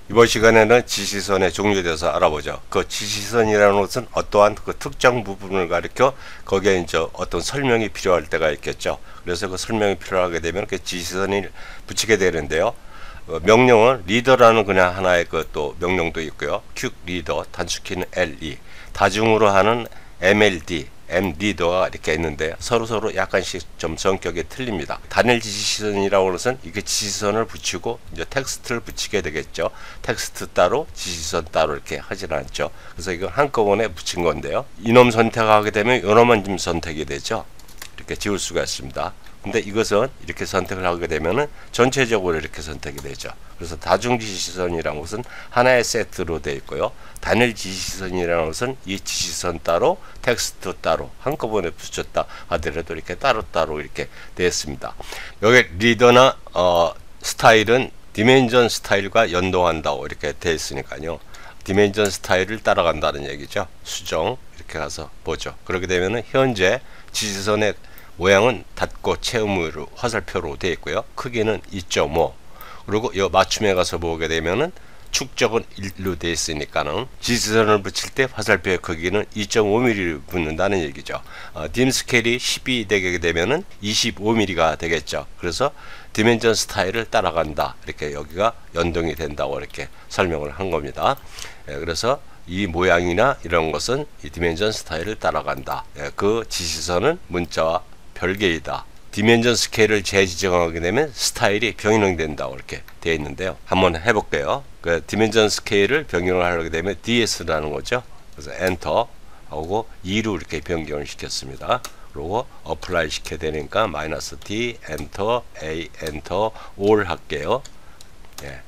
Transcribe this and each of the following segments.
이번 시간에는 지시선의 종류에 대해서 알아보죠. 그 지시선이라는 것은 어떠한 그 특정 부분을 가리켜 거기에 이제 어떤 설명이 필요할 때가 있겠죠. 그래서 그 설명이 필요하게 되면 그 지시선을 붙이게 되는데요. 명령은 리더라는 그냥 하나의 그 또 명령도 있고요. 퀵 리더, 단축키는 LE, 다중으로 하는 MLD, M리더가 이렇게 있는데 서로 약간씩 좀 성격이 틀립니다. 단일 지시선이라고 하는 것은 이게 지시선을 붙이고 이제 텍스트를 붙이게 되겠죠. 텍스트 따로 지시선 따로 이렇게 하진 않죠. 그래서 이건 한꺼번에 붙인 건데요. 이놈 선택하게 되면 이놈만 좀 선택이 되죠. 이렇게 지울 수가 있습니다. 근데 이것은 이렇게 선택을 하게 되면은 전체적으로 이렇게 선택이 되죠. 그래서 다중 지시선이라는 것은 하나의 세트로 되어 있고요. 단일 지시선이라는 것은 이 지시선 따로 텍스트 따로 한꺼번에 붙였다 하더라도 이렇게 따로따로 이렇게 되어 있습니다. 여기 리더나 스타일은 디멘전 스타일과 연동한다고 이렇게 되어 있으니까요. 디멘전 스타일을 따라간다는 얘기죠. 수정 이렇게 가서 보죠. 그렇게 되면은 현재 지시선의 모양은 닫고 채움으로 화살표로 되어 있고요. 크기는 2.5. 그리고 이 맞춤에 가서 보게 되면은 축적은 1로 되어 있으니까는 지시선을 붙일 때 화살표의 크기는 2.5mm 붙는다는 얘기죠. 딤 스케일이 10이 되게 되면은 25mm가 되겠죠. 그래서 디멘전 스타일을 따라간다. 이렇게 여기가 연동이 된다고 이렇게 설명을 한 겁니다. 그래서 이 모양이나 이런 것은 이 디멘전 스타일을 따라간다. 그 지시선은 문자와 별개이다. 디멘전 스케일을 재지정하게 되면 스타일이 변형된다고 이렇게 되어 있는데요. 한번 해볼게요. 그 디멘전 스케일을 변경을 하게 되면 DS라는 거죠. 그래서 엔터 하고 2로 이렇게 변경을 시켰습니다. 그리고 어플라이 시켜야 되니까 마이너스 D 엔터 A 엔터 올 할게요.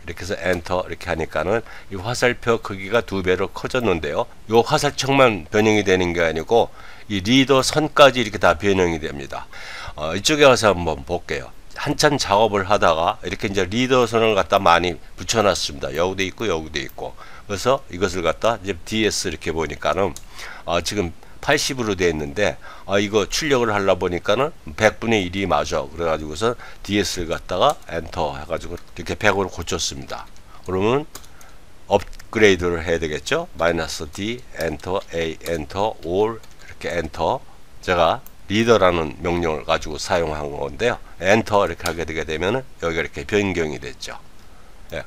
이렇게 해서 엔터 이렇게 하니까는 이 화살표 크기가 2배로 커졌는데요. 이 화살촉만 변형이 되는 게 아니고 이 리더 선까지 이렇게 다 변형이 됩니다. 이쪽에 가서 한번 볼게요. 한참 작업을 하다가 이렇게 이제 리더 선을 갖다 많이 붙여놨습니다. 여기도 있고 여기도 있고. 그래서 이것을 갖다 이제 DS 이렇게 보니까는 지금 80으로 되어 있는데 이거 출력을 하려 보니까는 100분의 1이 맞아. 그래가지고서 DS를 갖다가 엔터 해가지고 이렇게 100으로 고쳤습니다. 그러면 업그레이드를 해야 되겠죠. 마이너스 D 엔터 A 엔터 올 이렇게 엔터. 제가 리더라는 명령을 가지고 사용한 건데요. 엔터 이렇게 하게 되게 되면은 여기가 이렇게 변경이 됐죠.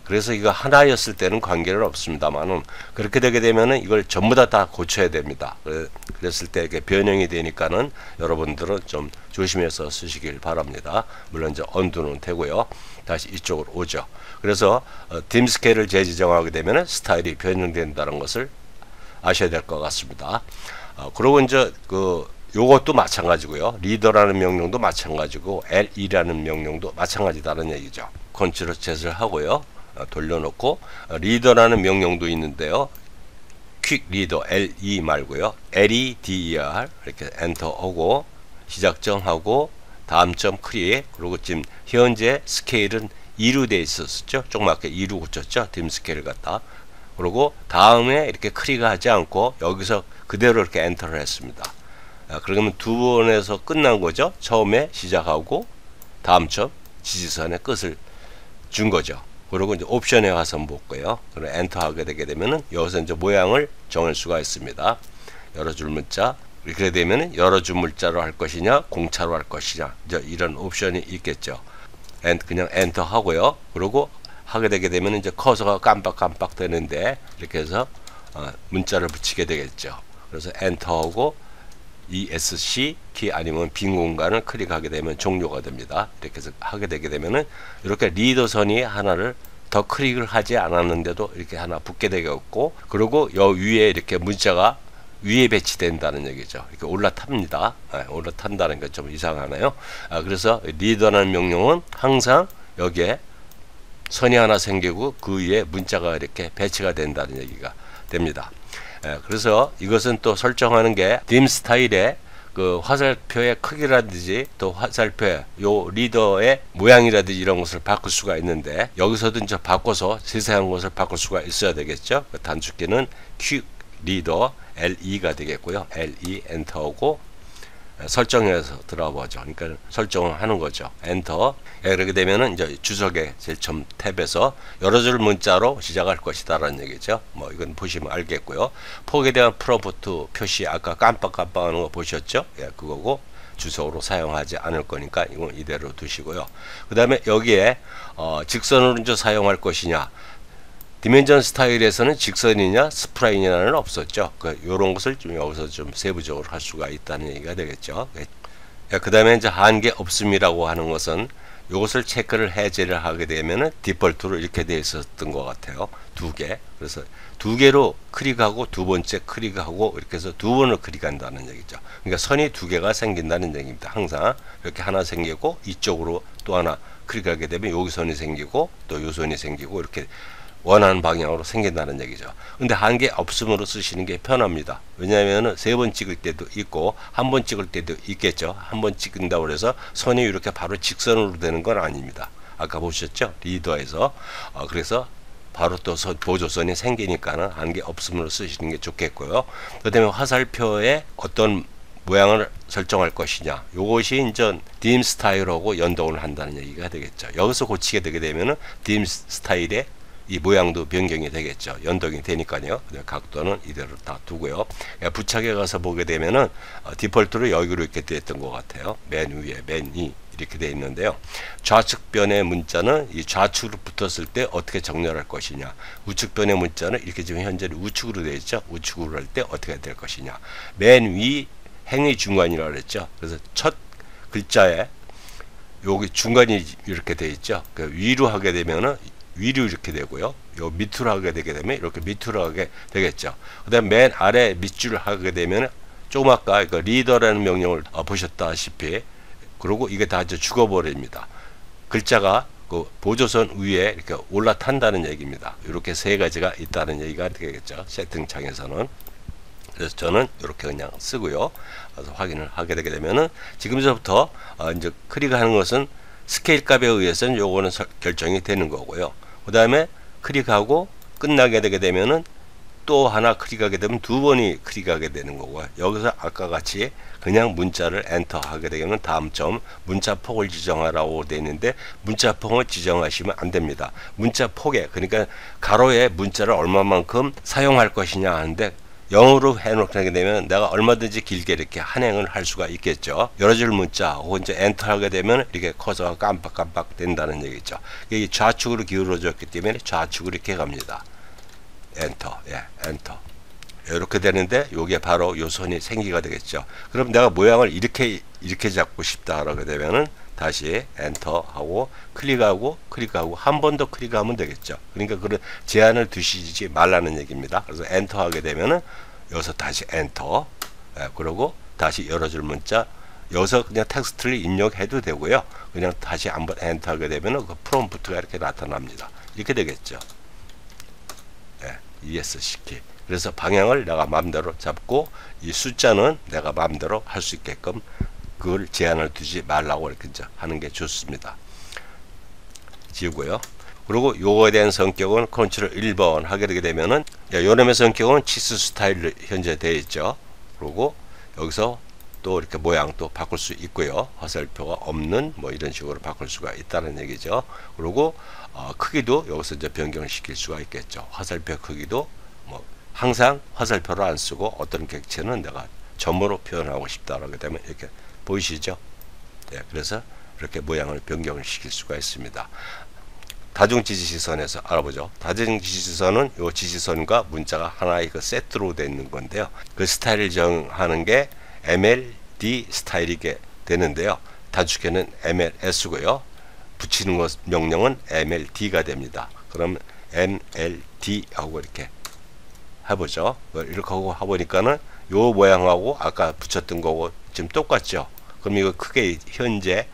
그래서 이거 하나였을 때는 관계는 없습니다만은 그렇게 되게 되면은 이걸 전부 다 고쳐야 됩니다. 그랬을 때 이렇게 변형이 되니까는 여러분들은 좀 조심해서 쓰시길 바랍니다. 물론 이제 언두는 되고요. 다시 이쪽으로 오죠. 그래서 딤 스케일을 재지정하게 되면은 스타일이 변형된다는 것을 아셔야 될 것 같습니다. 그리고 이제 요것도 마찬가지고요. 리더라는 명령도 마찬가지고 LE라는 명령도 마찬가지다는 얘기죠. 컨트롤 Z를 하고요. 돌려놓고 리더라는 명령도 있는데요. 퀵 리더 LE 말고요. LEDER 이렇게 엔터하고 시작점하고 다음점 크리에 그리고 지금 현재 스케일은 2로 되어 있었죠. 조그맣게 2로 고쳤죠. 딤 스케일을 갖다. 그리고 다음에 이렇게 크리가 하지 않고 여기서 그대로 이렇게 엔터를 했습니다. 그러면 두 번에서 끝난 거죠. 처음에 시작하고 다음 점 지시선의 끝을 준 거죠. 그리고 이제 옵션에 가서 한번 볼게요. 그럼 엔터 하게 되게 되면은 여기서 이제 모양을 정할 수가 있습니다. 여러 줄 문자 이렇게 되면은 여러 줄 문자로 할 것이냐 공차로 할 것이냐 이제 이런 옵션이 있겠죠. 그냥 엔터 하고요. 그리고 하게 되게 되면 이제 커서가 깜빡깜빡 되는데 이렇게 해서 문자를 붙이게 되겠죠. 그래서 엔터하고 ESC 키 아니면 빈 공간을 클릭하게 되면 종료가 됩니다. 이렇게 해서 하게 되게 되면은 이렇게 리더선이 하나를 더 클릭을 하지 않았는데도 이렇게 하나 붙게 되겠고, 그리고 여 위에 이렇게 문자가 위에 배치된다는 얘기죠. 이렇게 올라탑니다. 올라탄다는 게 좀 이상하네요. 그래서 리더라는 명령은 항상 여기에 선이 하나 생기고 그 위에 문자가 이렇게 배치가 된다는 얘기가 됩니다. 그래서 이것은 또 설정하는 게 딤 스타일의 그 화살표의 크기라든지 또 화살표의 요 리더의 모양이라든지 이런 것을 바꿀 수가 있는데 여기서도 이제 바꿔서 세세한 것을 바꿀 수가 있어야 되겠죠. 그 단축키는 퀵 리더 LE가 되겠고요. LE 엔터하고 설정해서 들어가 보죠. 그러니까 설정을 하는 거죠. 엔터. 그렇게 되면은 이제 주석의 제일 처음 탭에서 여러 줄 문자로 시작할 것이다라는 얘기죠. 뭐 이건 보시면 알겠고요. 폭에 대한 프롬프트 표시 아까 깜빡깜빡하는 거 보셨죠? 예, 그거고 주석으로 사용하지 않을 거니까 이건 이대로 두시고요. 그 다음에 여기에 직선으로 이제 사용할 것이냐. 디멘전 스타일에서는 직선이냐 스프라인이냐는 없었죠. 요런 것을 좀 여기서 좀 세부적으로 할 수가 있다는 얘기가 되겠죠. 그 다음에 이제 한계 없음이라고 하는 것은 요것을 체크를 해제를 하게 되면은 디폴트로 이렇게 되어 있었던 것 같아요. 두 개. 그래서 두 개로 클릭하고 두 번째 클릭하고 이렇게 해서 두 번을 클릭한다는 얘기죠. 그러니까 선이 두 개가 생긴다는 얘기입니다. 항상 이렇게 하나 생기고 이쪽으로 또 하나 클릭하게 되면 여기 선이 생기고 또 요 선이 생기고 이렇게 원하는 방향으로 생긴다는 얘기죠. 근데 한계 없음으로 쓰시는 게 편합니다. 왜냐하면 세 번 찍을 때도 있고 한 번 찍을 때도 있겠죠. 한 번 찍는다고 해서 선이 이렇게 바로 직선으로 되는 건 아닙니다. 아까 보셨죠? 리더에서 그래서 바로 또 보조선이 생기니까는 한계 없음으로 쓰시는 게 좋겠고요. 그 다음에 화살표에 어떤 모양을 설정할 것이냐. 요것이 이제 딤 스타일하고 연동을 한다는 얘기가 되겠죠. 여기서 고치게 되게 되면은 딤 스타일의 이 모양도 변경이 되겠죠. 연동이 되니까요. 각도는 이대로 다 두고요. 부착에 가서 보게 되면은 디폴트로 여기로 이렇게 되었던 것 같아요. 맨 위에 맨 위 이렇게 되어 있는데요. 좌측변의 문자는 이 좌측으로 붙었을 때 어떻게 정렬할 것이냐. 우측변의 문자는 이렇게 지금 현재 우측으로 되어 있죠. 우측으로 할 때 어떻게 될 것이냐. 맨 위 행의 중간이라고 그랬죠. 그래서 첫 글자에 여기 중간이 이렇게 되어 있죠. 그 위로 하게 되면은 위로 이렇게 되고요. 요 밑으로 하게 되게 되면 이렇게 밑으로 하게 되겠죠. 그 다음에 맨 아래 밑줄을 하게 되면 조금 아까 그 리더라는 명령을 보셨다시피 그리고 이게 다 이제 죽어버립니다. 글자가 그 보조선 위에 이렇게 올라탄다는 얘기입니다. 이렇게 세 가지가 있다는 얘기가 되겠죠. 세팅창에서는. 그래서 저는 이렇게 그냥 쓰고요. 그래서 확인을 하게 되게 되면은 지금서부터 이제 클릭하는 것은 스케일 값에 의해서는 요거는 결정이 되는 거고요. 그 다음에 클릭하고 끝나게 되게 되면은 또 하나 클릭하게 되면 두 번이 클릭하게 되는 거고요. 여기서 아까 같이 그냥 문자를 엔터 하게 되면 다음 점 문자 폭을 지정하라고 되어 있는데 문자 폭을 지정하시면 안 됩니다. 문자 폭에 그러니까 가로에 문자를 얼마만큼 사용할 것이냐 하는데 0으로 해놓게 되면 내가 얼마든지 길게 이렇게 한행을 할 수가 있겠죠. 여러 줄 문자 혹은 이제 엔터 하게 되면 이렇게 커서가 깜빡깜빡 된다는 얘기죠. 이게 좌측으로 기울어졌기 때문에 좌측으로 이렇게 갑니다. 엔터, 예, 엔터. 이렇게 되는데 요게 바로 요 선이 생기가 되겠죠. 그럼 내가 모양을 이렇게 잡고 싶다 하게 되면은 다시 엔터 하고 클릭하고 한 번 더 클릭하면 되겠죠. 그러니까 그런 제한을 두시지 말라는 얘기입니다. 그래서 엔터 하게 되면은 여기서 다시 엔터, 예, 그리고 다시 여러 줄 문자 여기서 그냥 텍스트를 입력해도 되고요. 그냥 다시 한번 엔터 하게 되면은 그 프롬프트가 이렇게 나타납니다. 이렇게 되겠죠. 예, ESC. 그래서 방향을 내가 마음대로 잡고 이 숫자는 내가 마음대로 할 수 있게끔 그걸 제한을 두지 말라고 이렇게 하는 게 좋습니다. 지우고요. 그리고 요거에 대한 성격은 컨트롤 1번 하게 되게 되면은 요놈의 성격은 치수 스타일로 현재 되어 있죠. 그리고 여기서 또 이렇게 모양도 바꿀 수 있고요. 화살표가 없는 뭐 이런 식으로 바꿀 수가 있다는 얘기죠. 그리고 크기도 여기서 이제 변경을 시킬 수가 있겠죠. 화살표 크기도 뭐 항상 화살표를 안 쓰고 어떤 객체는 내가 점으로 표현하고 싶다라고 되면 이렇게 보이시죠? 네, 그래서 이렇게 모양을 변경을 시킬 수가 있습니다. 다중지시선에서 알아보죠. 다중지시선은 이 지시선과 문자가 하나의 그 세트로 되어 있는 건데요. 그 스타일을 정하는 게 MLD 스타일이게 되는데요. 단축키는 MLS고요. 붙이는 것 명령은 MLD가 됩니다. 그럼 MLD 하고 이렇게 해보죠. 이렇게 하고 해보니까는 요 모양하고 아까 붙였던 거고 지금 똑같죠. 그럼 이거 크게 현재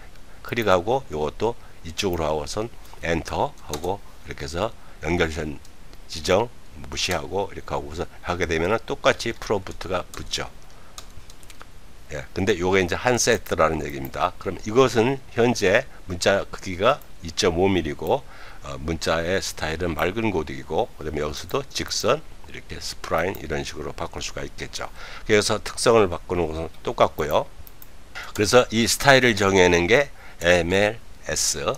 클릭하고 요것도 이쪽으로 하고선 엔터 하고 이렇게 해서 연결선 지정 무시하고 이렇게 하고서 하게 되면은 똑같이 프롬프트가 붙죠. 예, 근데 요게 이제 한 세트라는 얘기입니다. 그럼 이것은 현재 문자 크기가 2.5mm고 문자의 스타일은 맑은 고딕이고 그다음에 여기서도 직선 이렇게 스프라인 이런 식으로 바꿀 수가 있겠죠. 그래서 특성을 바꾸는 것은 똑같고요. 그래서 이 스타일을 정해내는 게 MLS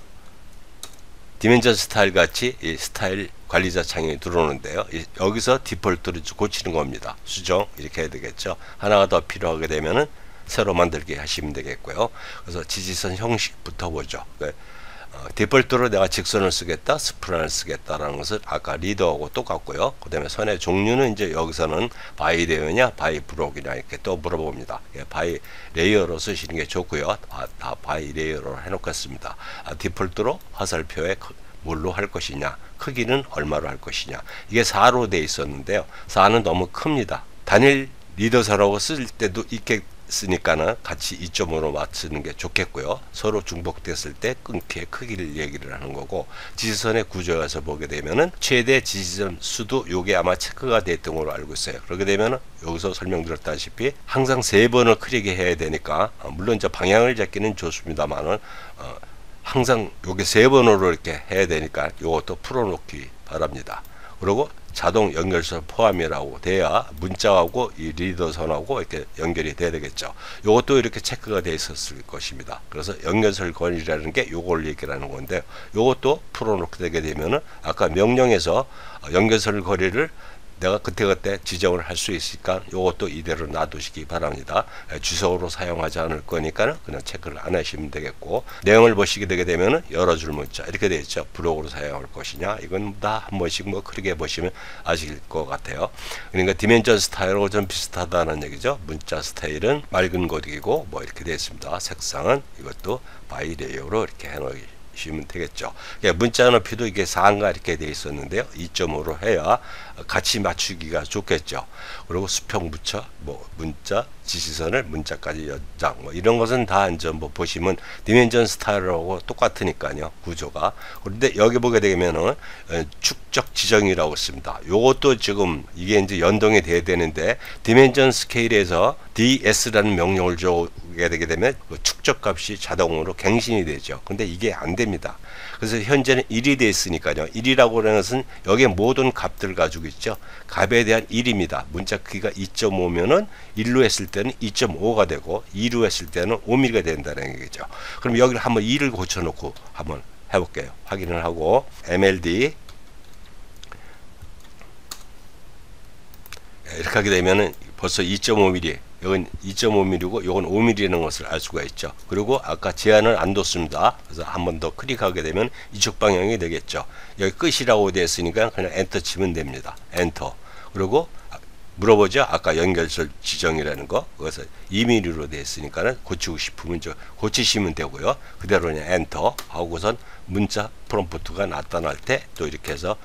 디멘전 스타일 같이 이 스타일 관리자 창에 들어오는데요. 여기서 디폴트를 고치는 겁니다. 수정 이렇게 해야 되겠죠. 하나가 더 필요하게 되면은 새로 만들게 하시면 되겠고요. 그래서 지지선 형식부터 보죠. 디폴트로 내가 직선을 쓰겠다, 스프란을 쓰겠다라는 것은 아까 리더하고 똑같고요. 그 다음에 선의 종류는 이제 여기서는 바이 레이어냐, 바이 브록이냐 이렇게 또 물어봅니다. 바이 레이어로 쓰시는 게 좋고요. 다 바이 레이어로 해놓겠습니다. 디폴트로 화살표에 뭘로 할 것이냐, 크기는 얼마로 할 것이냐. 이게 4로 돼 있었는데요. 4는 너무 큽니다. 단일 리더선하고 쓸 때도 이렇게 쓰니까는 같이 2.5로 맞추는 게 좋겠고요. 서로 중복됐을 때 끊기의 크기를 얘기를 하는 거고, 지지선의 구조에서 보게 되면은 최대 지지선 수도 요게 아마 체크가 됐던 걸로 알고 있어요. 그렇게 되면은 여기서 설명드렸다시피 항상 3번을 크게 해야 되니까, 물론 이제 방향을 잡기는 좋습니다만은 항상 요게 3번으로 이렇게 해야 되니까 요것도 풀어놓기 바랍니다. 그리고 자동 연결선 포함이라고 돼야 문자하고 이 리더선하고 이렇게 연결이 돼야 되겠죠. 요것도 이렇게 체크가 돼 있었을 것입니다. 그래서 연결선 거리라는 게 요걸 얘기하는 건데, 요것도 풀어놓게 되게 되면은 아까 명령에서 연결선 거리를 내가 그때그때 지정을 할 수 있으니까 요것도 이대로 놔두시기 바랍니다. 주석으로 사용하지 않을 거니까는 그냥 체크를 안 하시면 되겠고, 내용을 보시게 되게 되면은 여러 줄 문자 이렇게 되어 있죠. 브록으로 사용할 것이냐, 이건 다 한 번씩 뭐 크게 보시면 아실 것 같아요. 그러니까 디멘전 스타일하고 좀 비슷하다는 얘기죠. 문자 스타일은 맑은 kod이고 뭐 이렇게 되어 있습니다. 색상은 이것도 바이 레이어로 이렇게 해놓으시 시면 되겠죠. 문자 높이도 이게 4인가 이렇게 되어 있었는데요. 2.5로 해야 같이 맞추기가 좋겠죠. 그리고 수평 붙여, 뭐 문자, 지시선을 문자까지 연장, 뭐 이런 것은 다 이제 뭐 보시면 디멘전 스타일하고 똑같으니까요. 구조가. 그런데 여기 보게 되면은 축적 지정이라고 있습니다. 요것도 지금 이게 이제 연동이 돼야 되는데, 디멘전 스케일에서 DS라는 명령을 주게 되게 되면 그 축적 값이 자동으로 갱신이 되죠. 근데 이게 안 됩니다. 그래서 현재는 1이 되어 있으니까요. 1이라고 하는 것은 여기에 모든 값들 가지고 있죠. 값에 대한 1입니다. 문자 크기가 2.5면은 1로 했을 때는 2.5가 되고 2로 했을 때는 5mm가 된다는 얘기죠. 그럼 여기를 한번 2를 고쳐놓고 한번 해볼게요. 확인을 하고 MLD 이렇게 하게 되면은 벌써 2.5mm, 이건 2.5mm고 이건 5mm라는 것을 알 수가 있죠. 그리고 아까 제한을 안 뒀습니다. 그래서 한 번 더 클릭하게 되면 이쪽 방향이 되겠죠. 여기 끝이라고 되어 있으니까 그냥 엔터 치면 됩니다. 엔터. 그리고 물어보죠. 아까 연결선 지정이라는 거. 그래서 2mm로 되어 있으니까 고치고 싶으면 고치시면 되고요. 그대로 그냥 엔터 하고선 문자 프롬프트가 나타날 때 또 이렇게 해서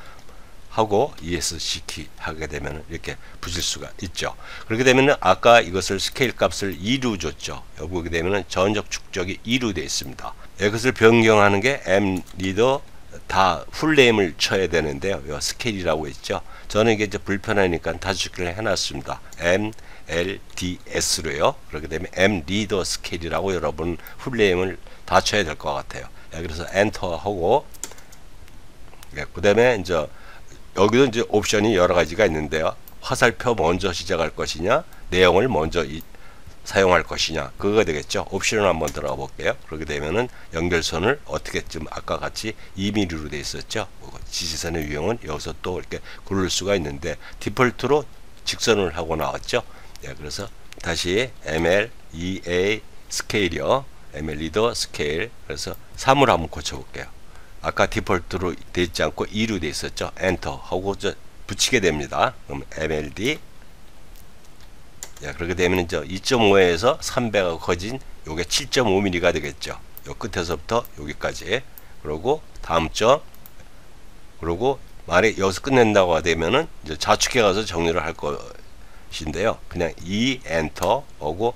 하고 ESC 하게 되면 이렇게 붙일 수가 있죠. 그렇게 되면 아까 이것을 스케일 값을 2로 줬죠. 여기 보게 되면 전적 축적이 2로 되어 있습니다. 이것을 변경하는 게 M 리더 다 풀네임을 쳐야 되는데요. 이 스케일이라고 있죠. 저는 이게 이제 불편하니까 다주기를 해놨습니다. MLDS로요. 그렇게 되면 M 리더 스케일이라고 여러분 풀네임을 다 쳐야 될 것 같아요. 그래서 엔터 하고, 그 다음에 이제 여기도 이제 옵션이 여러 가지가 있는데요. 화살표 먼저 시작할 것이냐, 내용을 먼저 사용할 것이냐, 그거가 되겠죠. 옵션을 한번 들어가 볼게요. 그렇게 되면은 연결선을 어떻게 좀 아까 같이 2mm로 돼 있었죠. 지시선의 유형은 여기서 또 이렇게 고를 수가 있는데 디폴트로 직선을 하고 나왔죠. 그래서 다시 MLEA 스케일이요. ML 리더 스케일. 그래서 3을 한번 고쳐 볼게요. 아까 디폴트로 되어 있지 않고 2로 되어 있었죠. 엔터 하고 붙이게 됩니다. 그럼 MLD. 그렇게 되면 이제 2.5에서 3배가 커진 요게 7.5mm가 되겠죠. 요 끝에서부터 여기까지. 그리고 다음 점. 그리고 만약에 여기서 끝낸다고 되면은 이제 좌측에 가서 정리를 할 것인데요. 그냥 엔터 하고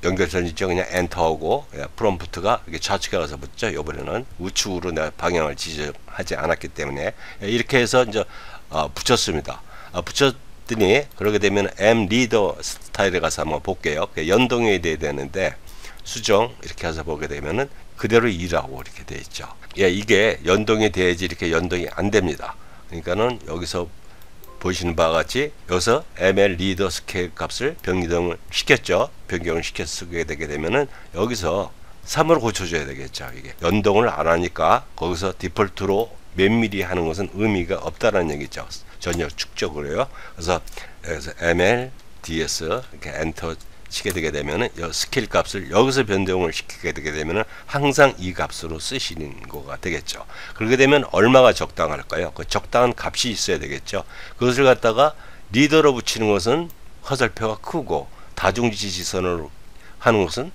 연결선 있죠. 그냥 엔터하고 프롬프트가 이렇게 좌측에 가서 붙죠. 이번에는 우측으로 내가 방향을 지정하지 않았기 때문에 이렇게 해서 이제 붙였습니다. 붙였더니 그러게 되면 M 리더 스타일에 가서 한번 볼게요. 연동이 돼야 되는데 수정 이렇게 해서 보게 되면은 그대로 2라고 이렇게 돼 있죠. 이게 연동이 돼야지 이렇게 연동이 안 됩니다. 그러니까는 여기서 보시는 바와 같이 여기서 ML 리더 스케일 값을 변경을 시켰죠. 변경을 시켜 쓰게 되게 되면은 여기서 3으로 고쳐줘야 되겠죠. 이게 연동을 안 하니까 거기서 디폴트로 몇 미리 하는 것은 의미가 없다라는 얘기죠. 전혀 축적으로요. 그래서 여기서 ML DS 이렇게 엔터 치게 되게 되면은 스케일 값을 여기서 변동을 시키게 되게 되면은 항상 이 값으로 쓰시는 거가 되겠죠. 그렇게 되면 얼마가 적당할까요? 그 적당한 값이 있어야 되겠죠. 그것을 갖다가 리더로 붙이는 것은 화살표가 크고 다중지시선으로 하는 것은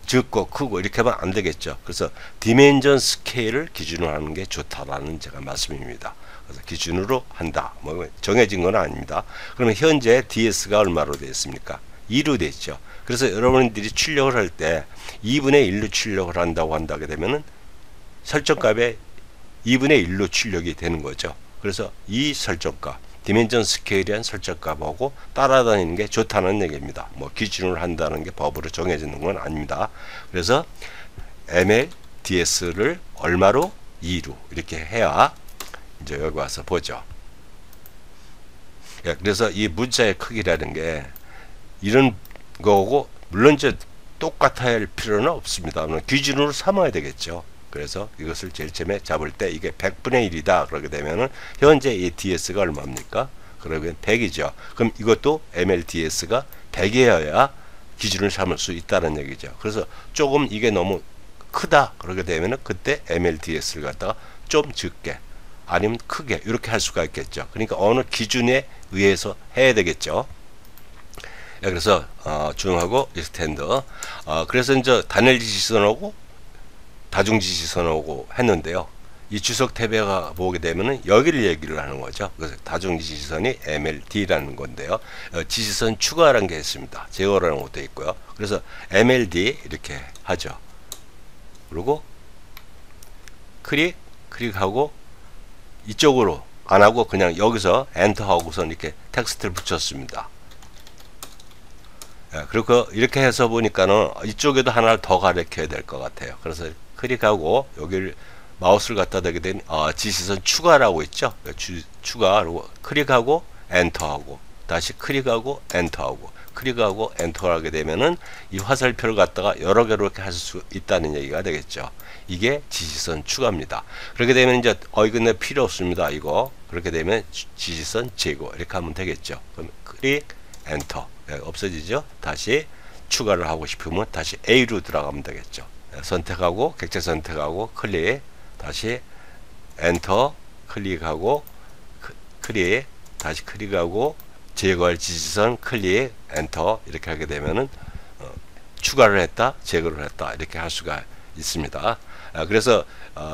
적고 크고 이렇게 하면 안 되겠죠. 그래서 디멘전 스케일을 기준으로 하는 게 좋다라는 제가 말씀입니다. 그래서 기준으로 한다. 뭐 정해진 건 아닙니다. 그러면 현재 DS가 얼마로 되어 있습니까? 2로 되어 있죠. 그래서 여러분들이 출력을 할 때 2분의 1로 출력을 한다고 한다게 되면은 설정값에 2분의 1로 출력이 되는 거죠. 그래서 이 설정값, 디멘전 스케일이란 설정값하고 따라다니는 게 좋다는 얘기입니다. 뭐 기준으로 한다는 게 법으로 정해지는 건 아닙니다. 그래서 ML DS를 얼마로? 2로 이렇게 해야 이제 여기 와서 보죠. 예, 그래서 이 문자의 크기라는 게 이런 거고 물론 이제 똑같아야 할 필요는 없습니다. 기준으로 삼아야 되겠죠. 그래서 이것을 제일 처음에 잡을 때 이게 100분의 1이다 그러게 되면은 현재 이 DS가 얼마입니까? 그러면 100이죠. 그럼 이것도 MLDS가 100이어야 기준을 삼을 수 있다는 얘기죠. 그래서 조금 이게 너무 크다 그러게 되면은 그때 MLDS를 갖다가 좀 적게 아니면 크게 이렇게 할 수가 있겠죠. 그러니까 어느 기준에 의해서 해야 되겠죠. 그래서 중하고 익스텐드 그래서 이제 단일 지시선하고 다중 지시선하고 했는데요. 이 주석 탭에 보게 되면은 여기를 얘기를 하는 거죠. 그래서 다중 지시선이 MLD라는 건데요. 지시선 추가라는 게 있습니다. 제거라는 것도 있고요. 그래서 MLD 이렇게 하죠. 그리고 클릭하고 이쪽으로 안 하고 그냥 여기서 엔터 하고선 이렇게 텍스트를 붙였습니다. 그리고 이렇게 해서 보니까는 이쪽에도 하나를 더 가리켜야 될 것 같아요. 그래서 클릭하고 여기를 마우스를 갖다 대게 되면 지시선 추가라고 있죠. 추가하고 클릭하고 엔터하고 다시 클릭하고 엔터하고 클릭하고 엔터하게 되면은 이 화살표를 갖다가 여러 개로 이렇게 할 수 있다는 얘기가 되겠죠. 이게 지시선 추가입니다. 그렇게 되면 이제 이건 내 필요 없습니다. 이거 그렇게 되면 지시선 제거 이렇게 하면 되겠죠. 그럼 클릭 엔터 없어지죠. 다시 추가를 하고 싶으면 다시 A로 들어가면 되겠죠. 선택하고 객체 선택하고 클릭 다시 엔터 클릭하고 클릭 다시 클릭하고 제거할 지시선 클릭 엔터 이렇게 하게 되면은 추가를 했다 제거를 했다 이렇게 할 수가 있습니다. 그래서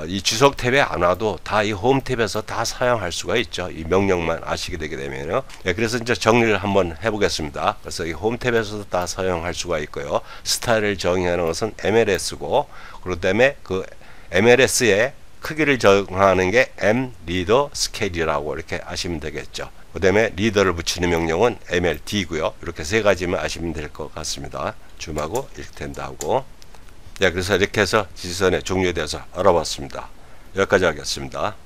이 주석 탭에 안 와도 다 이 홈 탭에서 다 사용할 수가 있죠. 이 명령만 아시게 되게 되면요. 그래서 이제 정리를 한번 해보겠습니다. 그래서 이 홈 탭에서도 다 사용할 수가 있고요. 스타일을 정의하는 것은 MLS고, 그다음에 그 MLS의 크기를 정하는 게 M 리더 스케일이라고 이렇게 아시면 되겠죠. 그다음에 리더를 붙이는 명령은 MLD고요. 이렇게 세 가지만 아시면 될 것 같습니다. 줌하고 익스텐드하고. 그래서 이렇게 해서 지시선의 종류에 대해서 알아봤습니다. 여기까지 하겠습니다.